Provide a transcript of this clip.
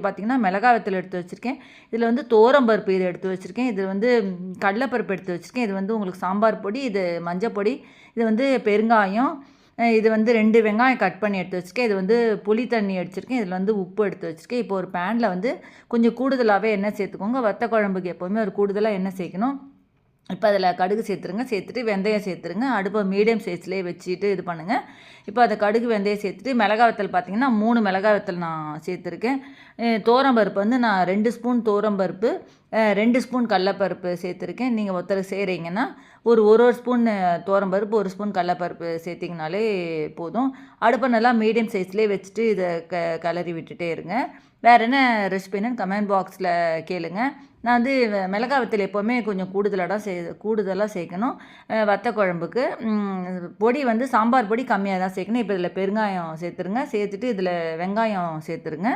பார்த்திங்கன்னா மிளகாய் வத்தல் எடுத்து வச்சுருக்கேன். இதில் வந்து துவரம்பருப்பு இது எடுத்து வச்சுருக்கேன். இது வந்து கடலைப்பருப்பு எடுத்து வச்சுருக்கேன். இது வந்து உங்களுக்கு சாம்பார் பொடி, இது மஞ்சள் பொடி, இது வந்து பெருங்காயம், இது வந்து 2 வெங்காயம் கட் பண்ணி எடுத்து வச்சுருக்கேன். இது வந்து புளி தண்ணி வச்சுருக்கேன். இதில் வந்து உப்பு எடுத்து வச்சுருக்கேன். இப்போ ஒரு பேனில் வந்து கொஞ்சம் கூடுதலாகவே எண்ணெய் சேர்த்துக்கோங்க. வத்த குழம்புக்கு எப்போவுமே ஒரு கூடுதலாக எண்ணெய் சேர்க்கணும். இப்போ அதில் கடுகு சேர்த்துருங்க. சேர்த்துட்டு வெந்தயம் சேர்த்துருங்க. அடுப்பை மீடியம் சைஸ்லேயே வச்சுட்டு இது பண்ணுங்கள். இப்போ அதை கடுகு வெந்தயம் சேர்த்துட்டு மிளகாய் வத்தல் பார்த்திங்கன்னா 3 மிளகாய் வத்தல் நான் சேர்த்துருக்கேன். துவரம்பருப்பு வந்து நான் 2 ஸ்பூன் துவரம்பருப்பு, 2 ஸ்பூன் கடலப்பருப்பு சேர்த்துருக்கேன். நீங்கள் ஒருத்தர் செய்கிறீங்கன்னா ஒரு ஸ்பூன் துவரம்பருப்பு, 1 ஸ்பூன் கடலப்பருப்பு சேர்த்திங்கனாலே போதும். அடுப்பை நல்லா மீடியம் சைஸ்லேயே வச்சுட்டு இதை கிளறி விட்டுட்டே இருங்க. வேறு என்ன ரெசிபின்னு கமெண்ட் பாக்ஸில் கேளுங்க. நான் வந்து மிளகாய் வத்தல் எப்போவுமே கொஞ்சம் கூடுதலாக சேர்க்கணும் வத்த குழம்புக்கு. பொடி வந்து சாம்பார் பொடி கம்மியாக தான் சேர்க்கணும். இப்போ இதில் பெருங்காயம் சேர்த்துருங்க. சேர்த்துட்டு இதில் வெங்காயம் சேர்த்துருங்க.